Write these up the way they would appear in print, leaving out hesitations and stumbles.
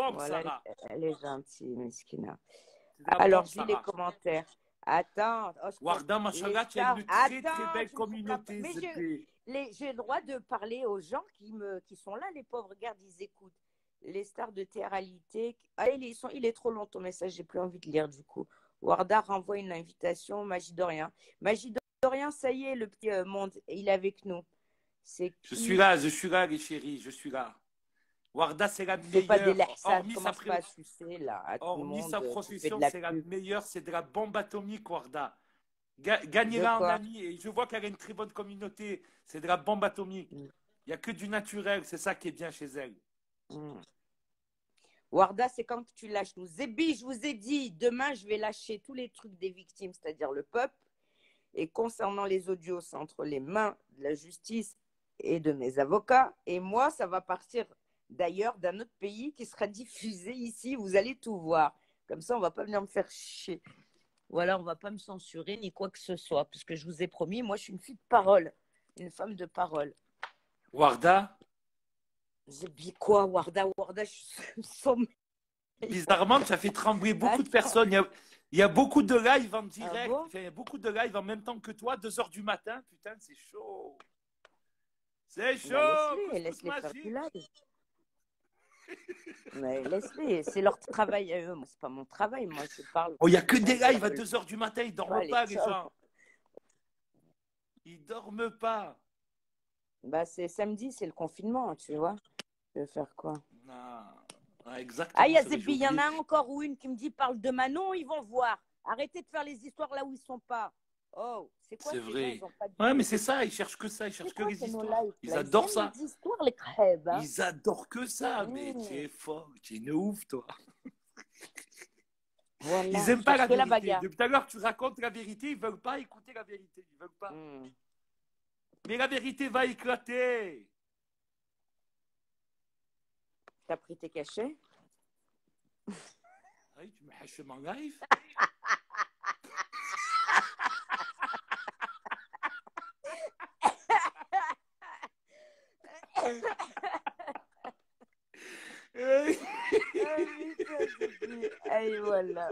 pauvre, Voilà, Sarah. elle est gentille, Miskina. C'est de la Alors, pauvre, je lis les Sarah. commentaires. Attends, oh, Warda, les machallah, tu as stars. une très, très Attends, belle tu me coupes la... communauté, Mais Zébé. j'ai le droit de parler aux gens qui sont là, les pauvres. Regarde, ils écoutent. Les stars de télé-réalité. Ah, il est trop long ton message, j'ai plus envie de lire du coup. Warda renvoie une invitation. Magie Dorian. Magie Dorian, ça y est, le petit monde, il est avec nous. C'est qui? Je suis là, les chéris, je suis là. Warda, c'est la Fais pas des meilleure. lehsas, commence pas à sucer là à tout le Hormis sa monde. Tu fais de profession, la c'est la pub. meilleure, c'est de la bombe atomique, Warda. De Gagnez-la en quoi? amis. Et je vois qu'elle a une très bonne communauté. C'est de la bombe atomique. Mm. Il n'y a que du naturel. C'est ça qui est bien chez elle. Mm. Warda, c'est quand tu lâches nous. Zébi, je vous ai dit, demain, je vais lâcher tous les trucs des victimes, c'est-à-dire le peuple. Et concernant les audios, c'est entre les mains de la justice et de mes avocats. Et moi, ça va partir d'ailleurs d'un autre pays qui sera diffusé ici. Vous allez tout voir. Comme ça, on ne va pas venir me faire chier. Voilà, on ne va pas me censurer ni quoi que ce soit. Parce que je vous ai promis, moi, je suis une fille de parole. Une femme de parole. Warda, J'ai dit quoi, Warda, je sens... bizarrement, tu as fait trembler beaucoup de personnes. Il y a beaucoup de live en direct. Ah bon? Enfin, il y a beaucoup de live en même temps que toi, 2 h du matin. Putain, c'est chaud. C'est chaud. Bah, Couscous laisse-les faire du magique. live. Mais laisse-les, c'est leur travail à eux. Moi, c'est pas mon travail. Moi, je parle. Oh, il n'y a que des lives à 2 h du matin. Ils ne dorment Ouais, pas, les les gens. Ils ne dorment pas. Bah, c'est samedi, c'est le confinement, tu vois. Je vais faire quoi? Ah, exactement. Ah, il y a c'est vrai, Zébi, il j'ai y en a oublié. encore ou une qui me dit parle de Manon, ils vont voir. Arrêtez de faire les histoires là où ils sont pas. Oh, c'est quoi C'est ces gens, vrai. ils ont pas de Ouais, mais vie. c'est ça. Ils cherchent que ça. Ils cherchent C'est que quoi les ces histoires. no-life Ils là? Ils adorent aiment ça. les histoires, les crèves, hein. Ils adorent que ça. Mais tu Mmh. es fort. Tu es une ouf, toi. Voilà, Ils je n'aiment pas cherche la que la vérité. bagarre. Depuis tout à l'heure, tu racontes la vérité. Ils ne veulent pas écouter la vérité. Ils ne veulent pas. Mmh. Mais la vérité va éclater. T'as pris tes cachets? Oui, tu me haches mon live. Aïe, voilà.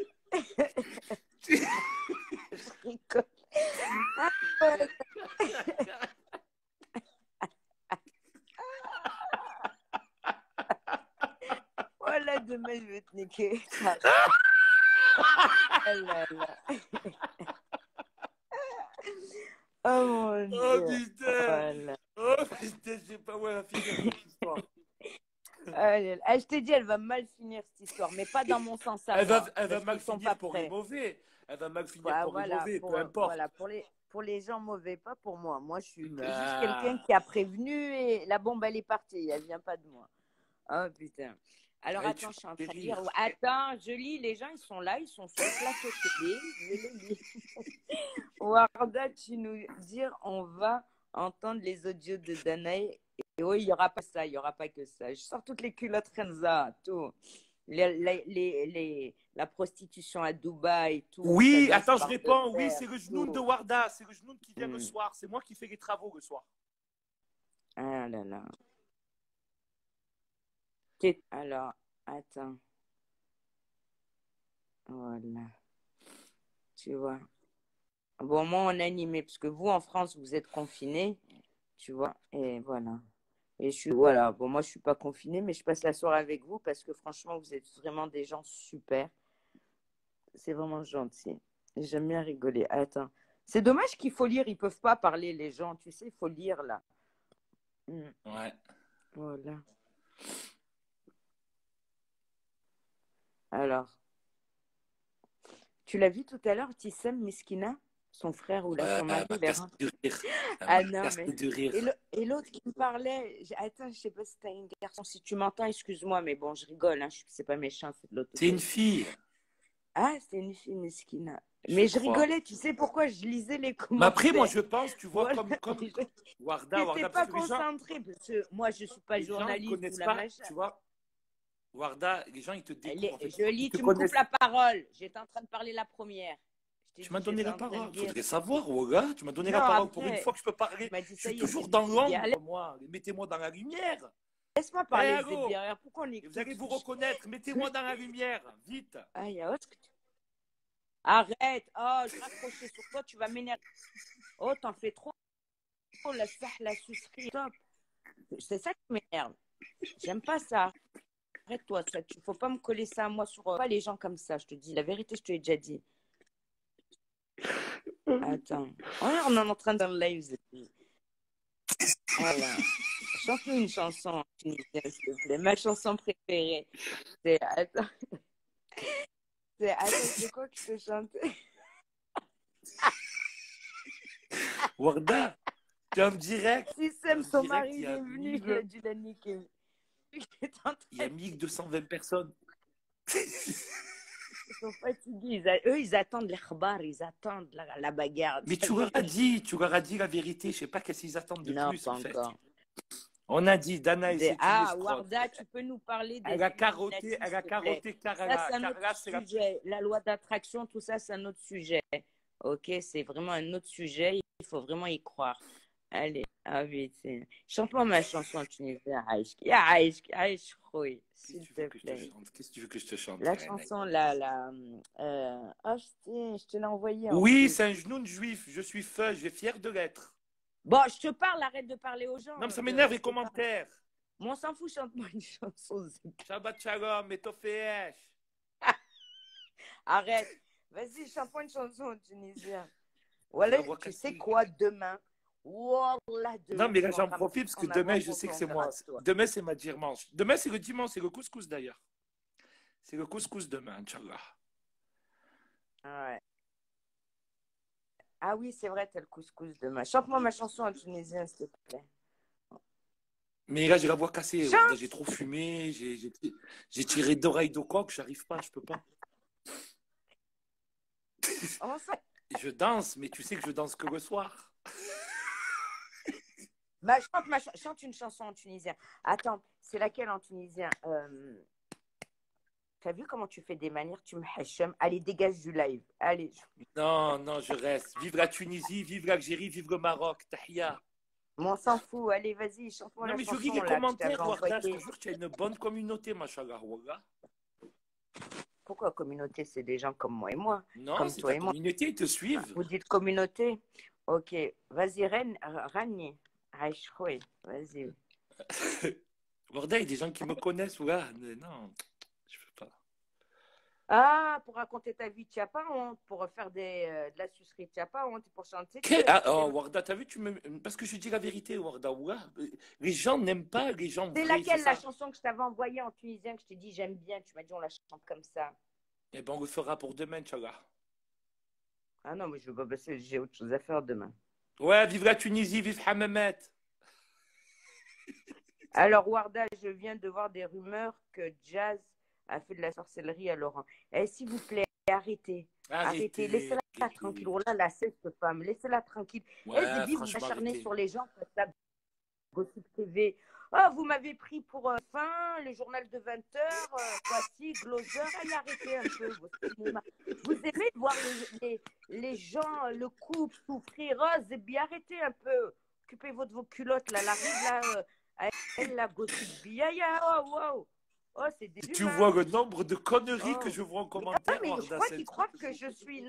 Je rigole. Ah, voilà. Voilà, demain, je vais te niquer. Ah là là. Oh mon Oh Dieu. putain. Voilà. Oh putain, je sais pas où elle va finir cette histoire. Ah, je t'ai dit, elle va mal finir cette histoire, mais pas dans mon sens à Elle va, moi. elle va Parce mal qu'ils sont finir pas pour les prêts. mauvais. Elle va mal finir Bah, pour les voilà, mauvais, peu importe. voilà, pour les gens mauvais, pas pour moi. Moi, je suis juste Bah, quelqu'un qui a prévenu et la bombe, elle est partie. Elle vient pas de moi. Oh putain. Alors, ouais, tu attends, je suis en fais train de lire. rire. Attends, je lis. Les gens, ils sont là, ils sont sur le plateau télé. Je les lis. Warda, tu nous dire, on va entendre les audios de Danae. Et oui, il n'y aura pas ça, il n'y aura pas que ça. Je sors toutes les culottes Renza, tout. La prostitution à Dubaï, tout. Oui, Ça attends, je par réponds. de Oui, fer, c'est le genoun de tout. Warda. C'est le genoun qui vient le soir. C'est moi qui fais les travaux le soir. Ah là là. Alors, attends. Voilà. Tu vois. Bon, moi, on est animé, parce que vous, en France, vous êtes confinés, tu vois. Et voilà. Et voilà. Bon, moi, je suis pas confinée, mais je passe la soirée avec vous parce que franchement, vous êtes vraiment des gens super. C'est vraiment gentil. J'aime bien rigoler. Attends. C'est dommage qu'il faut lire. Ils peuvent pas parler, les gens. Tu sais, il faut lire, là. Ouais. Voilà. Alors. Tu l'as vu tout à l'heure, Tissem Miskina? Son frère ou là, son mari, Elle m'a il est cassé rentré. du rire. Ah non, Cassé mais. du rire. Et l'autre qui me parlait, attends, je sais pas si t'as un garçon, si tu m'entends, excuse-moi, mais bon, je rigole, hein, c'est pas méchant, c'est de l'autre C'est côté. une fille. Ah, c'est une fille Miskina. Je Mais je crois. rigolais, tu sais pourquoi je lisais les Mais commentaires. après, moi, je pense, tu vois, Voilà. comme Warda, Warda, pas parce que les gens, concentrée, parce que moi, je suis pas les gens, ils journaliste ou connaissent la pas, machin. tu vois. Warda, les gens, ils te découvrent. En fait, Je lis, ils te tu me coupes connaissent. la parole. J'étais en train de parler la première. Tu m'as donné j'étais la en train de parole. lire. Faudrait savoir, Warda. Tu m'as donné Non, la parole pour une après, fois que je peux parler. tu m'as dit Je ça suis y est, toujours c'est dans bien. l'ombre, moi. Mettez-moi dans la lumière. Laisse-moi Eh, parler, allô? Zébir. Pourquoi on Et vous écoute? allez vous reconnaître. Mettez-moi dans la lumière. Vite. Aïe, arrête. Oh, je raccrochais sur toi, tu vas m'énerver. Oh, t'en fais trop. Oh, la sucerie. Stop. C'est ça qui m'énerve. J'aime pas ça. Arrête-toi. Ça, tu faut pas me coller ça à moi sur. Pas les gens comme ça, je te dis. La vérité, je te l'ai déjà dit. Attends. On est en train d'un live, Zébir. Voilà. Chante-nous une chanson tunisienne, s'il te plaît. Ma chanson préférée. C'est. Attends. C'est quoi que je te chante? Warda, tu es en direct. Si T'es Sam, en son direct. mari, Il y il a est venu, il a 1000, dû la niquer. il y a 1220 personnes. Ils sont fatigués. Eux, ils attendent les khbar, ils attendent la bagarre. Mais tu leur as dit la vérité. Je sais pas qu'est-ce qu'ils attendent de Non, plus, pas en fait. encore. On a dit, Dana, c'est une escroque. Warda, tu peux nous parler des Elle a carotté, Illuminati, elle a s'il te plaît. carotté Ça, Carla. c'est un autre Carla, c'est la... sujet. La loi d'attraction, tout ça, c'est un autre sujet. Ok, c'est vraiment un autre sujet. Il faut vraiment y croire. Allez, ah vite. Chante-moi ma chanson en tunisien. Aïch, khoui, s'il te plaît. Qu'est-ce que tu veux que je te chante? La chanson, je te l'ai envoyée en Oui, plus. c'est un genou de juif. Je suis feu, je vais fier de l'être. Bon, je te parle, arrête de parler aux gens. Non, mais ça m'énerve les commentaires. Moi, on s'en fout, chante-moi une chanson. Shabbat shalom, etofeesh. Arrête. Vas-y, chante-moi une chanson en tunisien. Voilà, tu sais quoi, demain? Wallah, demain. Non, mais là, j'en profite parce que demain, je sais que c'est moi. Demain, c'est ma dimanche. Demain, c'est le dimanche, c'est le couscous d'ailleurs. C'est le couscous demain, Inch'Allah. Ouais. Ah oui, c'est vrai, t'as le couscous demain. Chante-moi ma chanson en tunisien, s'il te plaît. Mais là, j'ai la voix cassée. J'ai trop fumé, j'ai tiré d'oreilles de coq, j'arrive pas, je peux pas. Je danse, mais tu sais que je danse que le soir. Bah, chante une chanson en tunisien. Attends, c'est laquelle en tunisien? T'as vu comment tu fais des manières? Tu me hacham. Allez, dégage du live. Allez. Non, je reste. Vive la Tunisie, vive l'Algérie, vive le Maroc. Tahia. On s'en fout. Allez, vas-y, chante-moi la chanson. Non, mais je lis les commentaires, Warda. Je te jure que tu as une bonne communauté, machallah, Warda. Pourquoi communauté? C'est des gens comme moi et moi. Non, c'est ta communauté, ils te suivent. Vous dites communauté? Ok. Vas-y, Rani. Vas-y. Warda, il y a des gens qui me connaissent, ouais. Non, je peux pas. Ah, pour raconter ta vie, tu n'as pas honte. Pour faire de la sucerie, tu n'as pas honte. Pour chanter. Warda, t'as vu, parce que je dis la vérité, Warda. Ouais. Les gens n'aiment pas les gens vrais. C'est laquelle la chanson que je t'avais envoyée en tunisien que je t'ai dit j'aime bien? Tu m'as dit on la chante comme ça. Eh ben, on le fera pour demain, Inch'Allah. Ah non, mais je veux pas passer, j'ai autre chose à faire demain. Ouais, vive la Tunisie, vive Hammamet. Alors, Warda, je viens de voir des rumeurs que Jazz a fait de la sorcellerie à Laurent. Eh, s'il vous plaît, arrêtez. Laissez-la tranquille. Oh là là, cette femme, laissez-la tranquille. Ouais, Zébi, vous acharnez sur les gens comme ça. Gossip TV. Oh, vous m'avez pris pour fin, le journal de 20h, voici, Gloser. Allez, arrêtez un peu vos cinémas. Vous aimez voir les gens, le couple souffrir. Oh, Zébi, arrêtez un peu. Occupez-vous de vos culottes, là. Elle arrive, là, elle, la Gossip Biaya. Oh, wow. Oh, c'est des tu vois le nombre de conneries que je vois en commentaire. Mais je crois qu'ils croient que je suis...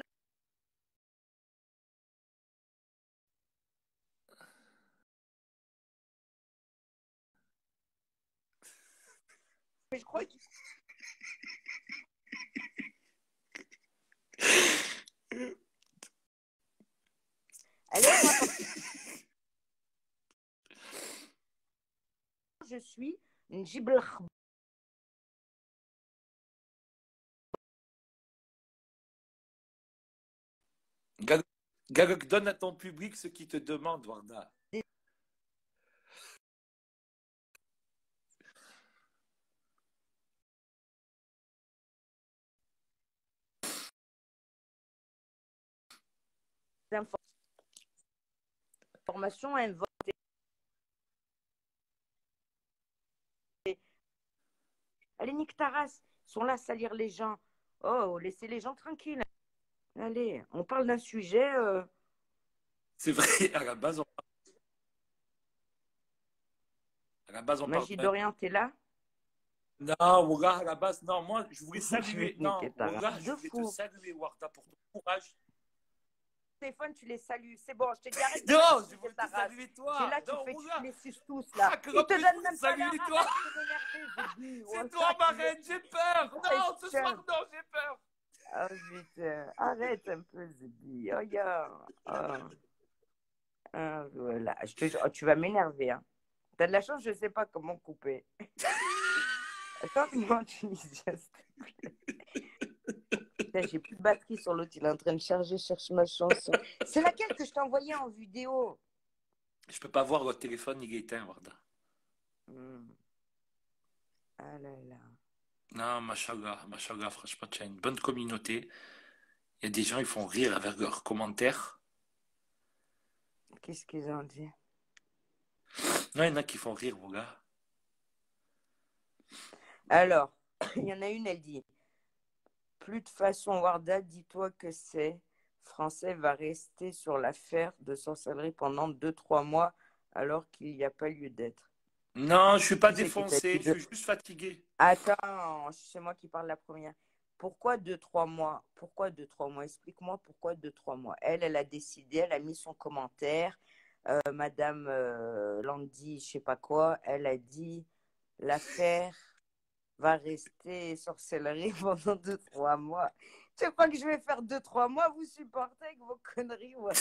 Je crois qu'il... Allez, je suis Njib el Galok, donne à ton public ce qui te demande, Warda. Information inventée. Allez, nique ta race. Ils sont là à salir les gens. Oh, laissez les gens tranquilles. Allez, on parle d'un sujet. C'est vrai, à la la base, on parle Magie pas. Dorian, t'es là? Non, Warda, à la base, non, moi, je voulais Je vais saluer. te Non, niquer ta Warda, race. je De voulais te fou. saluer, Warda, pour ton courage. Téléphone, tu les salues. C'est bon, je te dis arrête de Non, je m'insulter voulais ta te race. saluer Tu es toi. là, tu Non, fais, tu Warda. les suces tous là. Ah, que Ils te plus, je donnent voulais même pas l'heure. saluer toi. Arrête de m'énerver, Zébi. C'est Wallah, toi, ma tu me- reine, j'ai peur. Non, ce Chum. soir, non, j'ai peur. Oh putain, arrête un peu, Zébi. Oh, yeah. Oh. Ah, voilà. Je te jure, oh, tu vas m'énerver. Hein. T'as de la chance, je sais pas comment couper. Attends, moi, Tunisien, s'il te plaît. Putain, j'ai plus de batterie sur l'autre, il est en train de charger, cherche ma chanson. C'est laquelle que je t'ai envoyée en vidéo? Je peux pas voir votre téléphone, il est éteint, Warda. Ah là là. Non, machallah, franchement, tu as une bonne communauté. Il y a des gens, ils font rire avec leurs commentaires. Qu'est-ce qu'ils ont dit? Non, il y en a qui font rire, Warda. Alors, il y en a une, elle dit plus de façon, Warda, dis-toi que c'est français va rester sur l'affaire de sorcellerie pendant 2-3 mois alors qu'il n'y a pas lieu d'être. Non, je suis pas Qui c'est qui t'a défoncé, dit je suis juste fatigué. Attends, c'est moi qui parle la première. Pourquoi 2-3 mois? Pourquoi 2-3 mois? Explique-moi pourquoi 2-3 mois. Elle a décidé, elle a mis son commentaire. Madame Landy, je sais pas quoi, elle a dit l'affaire va rester sorcellerie pendant 2-3 mois. Tu sais pas que je vais faire 2-3 mois, vous supportez avec vos conneries, voilà.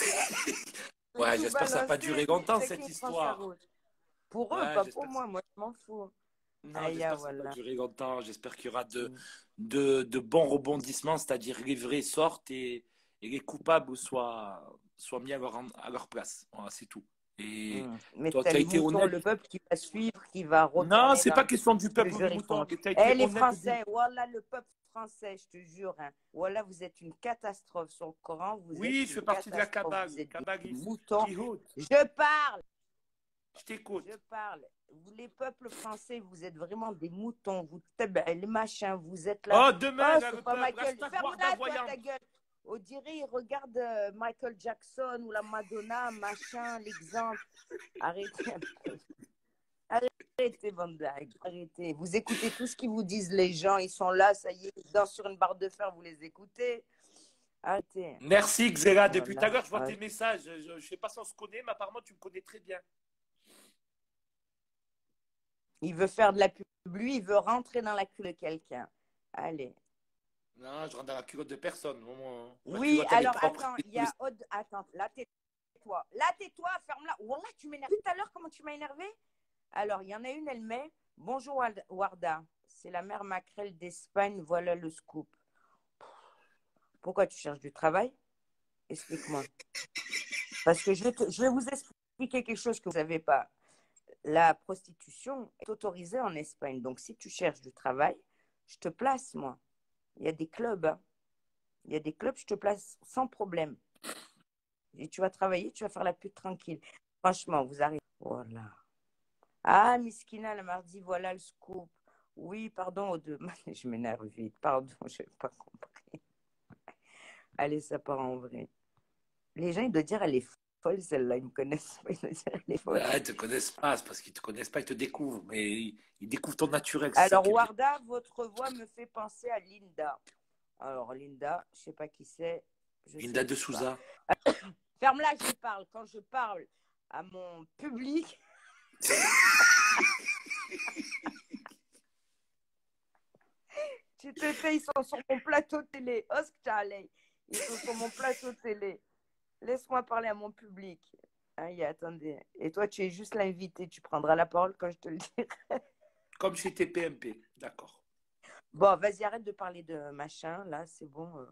Ouais, j'espère que ça va pas durer longtemps, cette histoire. Pour eux, Ouais, pas pour moi, moi je m'en fous. non, Aïe, j'espère que ça va pas voilà. durer longtemps. J'espère qu'il y aura de bons rebondissements, c'est-à-dire les vrais sortent et les coupables soient mis à leur place. Voilà, c'est tout. Et Mais toi, t'as tu as le été mouton, honnête. le peuple qui va suivre, qui va Non, retourner c'est dans pas le... question du Je te peuple ou jure, du ils mouton, font... mais tu as Eh, été les honnête. Français, voilà le peuple français, je te jure. Hein. Voilà, vous êtes une catastrophe sur le Coran. Vous Oui, êtes je une fais partie de la catastrophe. cabale. Vous êtes Cabale des moutons. Kihout. Je parle. Je t'écoute. Je parle. Vous, les peuples français, vous êtes vraiment des moutons. Vous, les machins, vous êtes là. Oh, demain, Oh, là, c'est le pas peuple. Michael. Hashtag Warda Ferme-la, toi, voyante. ta gueule. On dirait, il regarde Michael Jackson ou la Madonna, machin, l'exemple. Arrêtez un peu. Arrêtez, bande blagues. Arrêtez. Vous écoutez tout ce qu'ils vous disent, les gens. Ils sont là, ça y est, ils dansent sur une barre de fer, vous les écoutez. Arrêtez. Merci, Xela. Depuis tout à Voilà. l'heure, je vois tes messages. Je ne sais pas si on se connaît, mais apparemment, tu me connais très bien. Il veut faire de la pub. Lui, il veut rentrer dans la queue de quelqu'un. Allez. Non, je rentre dans la culotte de personne. Ma Oui, culotte, elle est alors propre. attends, il y a Aude. Attends, là, tais-toi. Là, tais-toi, ferme-la. Wallah, tu m'énerves. Tout à l'heure, comment tu m'as énervé? Alors, il y en a une, elle met bonjour Warda, c'est la mère Macrel d'Espagne, voilà le scoop. Pourquoi tu cherches du travail? Explique-moi. Parce que je vais vous expliquer quelque chose que vous ne savez pas. La prostitution est autorisée en Espagne. Donc, si tu cherches du travail, je te place, moi. Il y a des clubs. Hein. Il y a des clubs, je te place sans problème. Et tu vas travailler, tu vas faire la pute tranquille. Franchement, vous arrêtez. Voilà. Ah, Miskina, le mardi, voilà le scoop. Oui, pardon, je m'énerve vite. Pardon, je n'ai pas compris. Allez, ça part en vrai. Les gens, ils doivent dire, elle est folle, celle-là. Ils ne me connaissent pas. Ils doivent dire, elle est folle. Ils ne te connaissent pas, c'est parce qu'ils ne te connaissent pas, ils te découvrent. Mais ils découvrent ton naturel. Alors, Warda, votre voix me fait penser à Linda. Alors, Linda, je ne sais pas qui c'est. Linda de Souza. Ferme-la, je parle. Quand je parle à mon public... Tu te tais, ils sont sur mon plateau télé. Ils sont sur mon plateau télé. Laisse-moi parler à mon public. Aïe, attendez. Et toi, tu es juste l'invité. Tu prendras la parole quand je te le dirai. Comme chez TPMP. D'accord. Bon, vas-y, arrête de parler de machin. Là, c'est bon.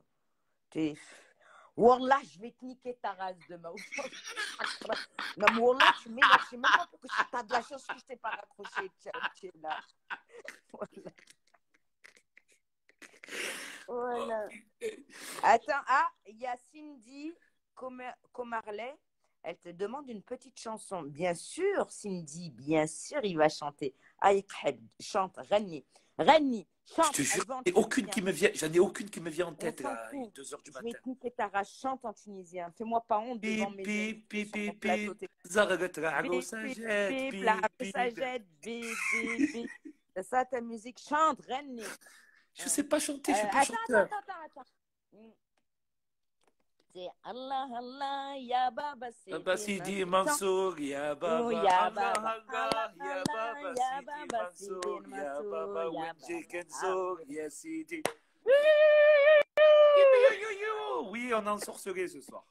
Wallah, je vais te niquer ta race demain. Non, mais Wallah, tu m'énerves. Je sais même pas pourquoi tu as de la chance que je t'ai pas raccroché. Tiens, là. Voilà. Voilà. Attends, il y a Cindy Comarley. Elle te demande une petite chanson. Bien sûr, Cindy, bien sûr, il va chanter. Chante, Rani. Reni, Je chante, te jure, elle va en j'en ai aucune tunisien. qui me vient, j'en ai aucune qui me vient en On tête s'en là, il est fout. 2 heures du Je vais matin. te niquer ta race, chante en tunisien. Fais-moi pas honte devant Pip, mes pip, invités pip, sur mon pip, plateau pip. télé. Zarek Drago, Bip, ça bip, jette, bip, la pip, ça pip. jette, bip, bip, bip. C'est ça ta musique, chante, Reni. Je sais pas chanter, je suis pas Attends, chanteur. attends. C'est Allah, Allah, ya Baba, Baba Sidi Sidi Mansour. Mansour, ya Oh, Baba, ya Allah Baba, Allah, Allah, ya Allah, Baba ya Sidi Baba, Sidi Mansour, ya Mansour, Baba ya Wenji Baba. Kenzo, ya Sidi. Oui, on a ensorcelé ce soir.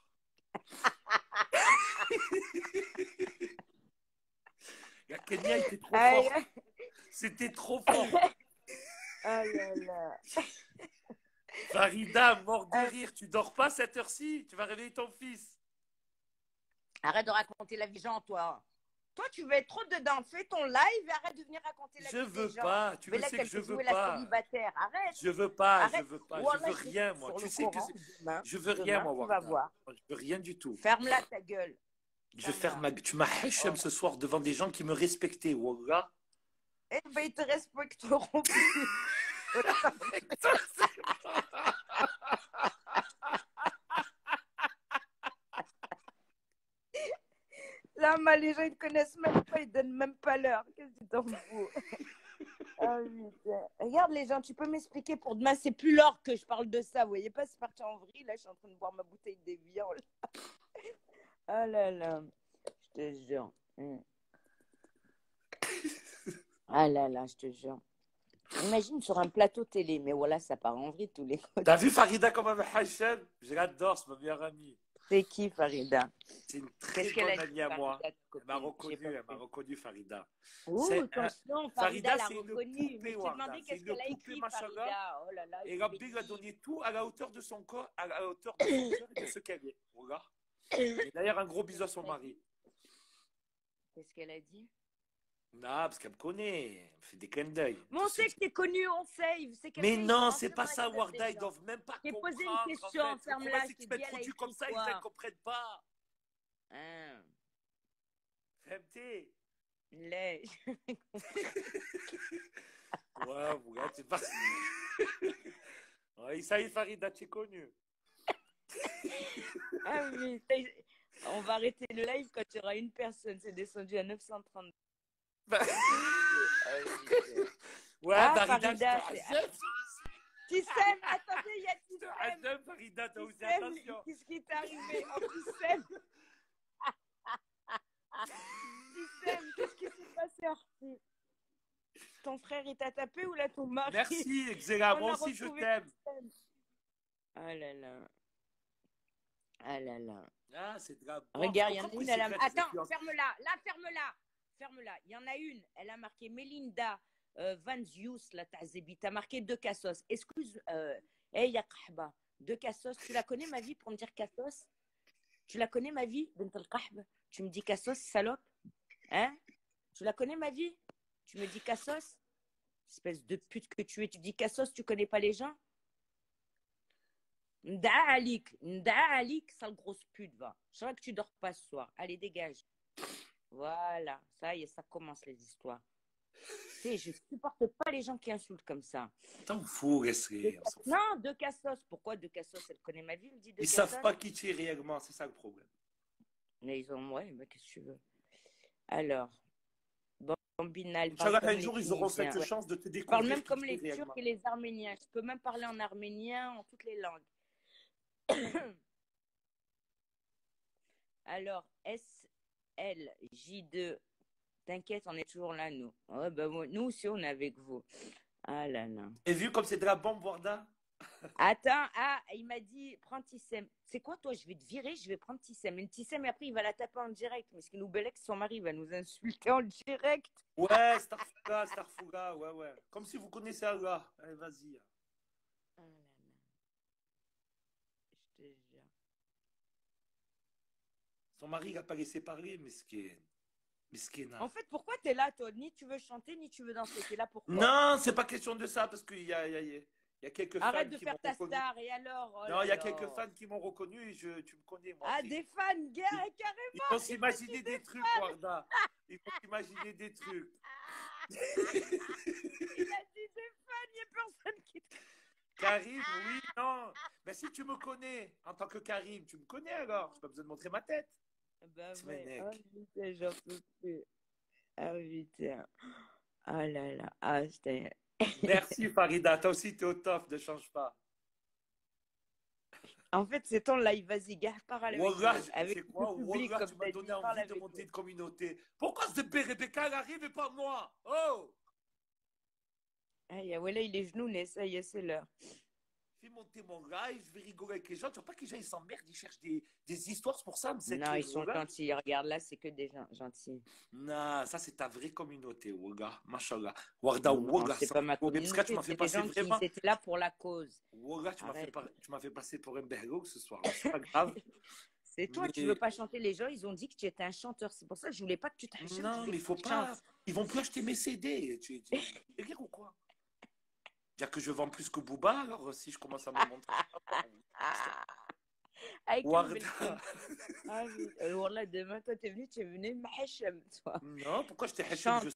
La Kenya était trop Aïe, forte. C'était trop fort. oh là là. Farida, mort de rire. Tu dors pas cette heure-ci? Tu vas réveiller ton fils. Arrête de raconter la vie des gens, toi. Toi, tu veux être trop dedans. Fais ton live et arrête de venir raconter la Je vie veux des gens. pas. Tu le Là, sais que qu'elle je fait veux jouer la pas. célibataire. Arrête. Je veux pas. Arrête. Je veux pas. Je Wallah, veux rien, moi. sur Tu le sais que Coran, je veux rien, moi, tu vas Warda. voir. Je veux rien du tout. Ferme-la ta gueule. Je ferme ma... Tu m'as hachem ce soir devant des gens qui me respectaient, Wallah. Eh ben, ils te respecteront plus. Là, les gens, ils ne te connaissent même pas, ils ne donnent même pas l'heure. Qu'est-ce que tu t'en fous? Ah, putain. Regarde les gens, tu peux m'expliquer pour demain, c'est plus l'or que je parle de ça, vous voyez pas, c'est parti en vrille, là, je suis en train de boire ma bouteille d'Evian. Oh là là, je te jure. Ah là là, je te jure. Imagine sur un plateau télé, mais voilà, ça part en vrille tous les côtés. T'as vu Farida comme un hachem? Je l'adore, c'est ma meilleure amie. C'est qui, Farida? C'est une très bonne amie à moi. Elle m'a reconnu, Farida. Ouh, attention, Farida l'a reconnue. Mais je t'ai demandé qu'est-ce qu'elle a écrit, Farida. Oh là là. Et Rabbi lui a donné tout à la hauteur de son corps, à la hauteur de son cœur et de ce qu'elle est. Regarde. Et d'ailleurs, un gros bisou à son mari. Qu'est-ce qu'elle a dit? Non, parce qu'elle me connaît. Elle me fait des clins d'œil. Mais on sait que t'es connu, on sait. Mais non, c'est pas ça, Warda. Ils doivent même pas comprendre. J'ai posé une question, ferme-la. Si tu m'introduis comme ça, ils ne comprennent pas. Hein. FMT. Ouais, regarde, c'est pas. Ouais, ça y est, Farida, tu es connu. Ah oui, on va arrêter le live quand il y aura une personne. C'est descendu à 930. Ouais, Farida, Tissem, attendez, il y a Tissem. Farida, t'as aussi attention. Qu'est-ce qui t'est arrivé en Tissem? Tissem, qu'est-ce qui s'est passé, Arthur? Ton frère, il t'a tapé ou là ton mari? Merci, Xéla, moi aussi je t'aime. Ah là là. Ah là là. Ah, c'est grave. Regarde, il y en a une, elle a... Attends, ferme-la. Là, ferme-la. Ferme-la. Il y en a une, elle a marqué Melinda Van Zius, la Tazebi. T'as marqué 2 Cassos. Excuse, hey, Yakahba. 2 Cassos. Tu la connais, ma vie, pour me dire Cassos? Tu la connais, ma vie, Bent al-Kahba? Tu me dis Cassos, salope? Hein? Tu la connais, ma vie? Tu me dis Cassos? Espèce de pute que tu es. Tu dis Cassos, tu connais pas les gens? Nda'alik, sale grosse pute, va. Je sais que tu dors pas ce soir. Allez, dégage. Voilà, ça y est, ça commence les histoires. Tu sais, je supporte pas les gens qui insultent comme ça. T'en fous, rester. Non, 2 Cassos. Pourquoi 2 Cassos? Elle connaît ma vie, elle dit 2 Ils Cassos. savent pas qui tu es réellement, c'est ça le problème. Mais ils ont, ouais, mais qu'est-ce que tu veux? Alors, Bambinal. Un jour, ils auront cette chance de te découvrir. Je parle même comme les Turcs et les Arméniens. Je peux même parler en arménien, en toutes les langues. Alors, SLJ2, t'inquiète, on est toujours là, nous. Ouais, ben, nous aussi, on est avec vous. Ah là là. Et vu comme c'est de la bombe, Warda? Attends, il m'a dit, prends Tissem. C'est quoi, toi? Je vais te virer, je vais prendre Tissem. Et Tissem, et après, il va la taper en direct. Mais ce qui nous bélec, son mari va nous insulter en direct. Ouais, Starfouga, ouais. Comme si vous connaissez Allah. Allez, vas-y. Ah là là. Je te jure. Son mari n'a pas laissé parler, mesquin. En fait, pourquoi t'es là, toi? Ni tu veux chanter, ni tu veux danser. T'es là pourquoi? Non, c'est pas question de ça, parce qu'il y a quelques fans qui m'ont reconnu. Arrête de faire ta star, et alors? Non, il y a quelques fans qui m'ont reconnu et tu me connais, moi. Ah, des fans, carrément! Ils vont s'imaginer des trucs, Warda. Ils vont s'imaginer des trucs. Il a dit des fans, il n'y a personne qui te... Karim, oui, non. Mais si tu me connais en tant que Karim, tu me connais alors. Je n'ai pas besoin de montrer ma tête. Bah ouais. Oh Smenek. putain, j'en peux plus. Ah putain. Ah là là. Ah, c'était... Merci Farida. Toi aussi, tu es au top. Ne change pas. En fait, c'est ton live. Vas-y, gars, parle Wallah, avec c'est le quoi? public, Wallah, comme tu tu m'as as donné dit. Parle envie de avec monter eux. une communauté. Pourquoi ce bébé Rebecca, elle arrive et pas moi? Oh! Ah, voilà, il est genoux, ça y est, c'est l'heure. Fais monter mon live, je vais rigoler avec les gens. Tu vois pas que les gens ils s'emmerdent, ils cherchent des histoires, c'est pour ça, mais c'est Non, que ils sont Wallah. gentils. Regarde, là, c'est que des gens gentils. Non, ça c'est ta vraie communauté, Wallah. Mashallah. Warda, Non, Wallah, c'est sans pas ma rigoler. Parce que là, tu communauté, m'as fait c'est des passer gentils. vraiment. C'était là pour la cause. Wallah, Arrête. tu m'as fait passer pour un bergo ce soir-là. C'est pas grave. C'est toi, tu veux Mais pas chanter. Les gens, ils ont dit que tu étais un chanteur. C'est pour ça que je voulais pas que tu t'achètes. Je non, voulais mais il que faut tu chantes. pas. Ils vont plus acheter mes CD. Tu es rire ou quoi? Dire que je vends plus que Booba, alors si je commence à me montrer. Avec un bel Warda. Ah, oui. Wallah, demain, toi, t'es venu, tu es venu, mahachem, toi. Non, pourquoi je t'ai haché? Chante.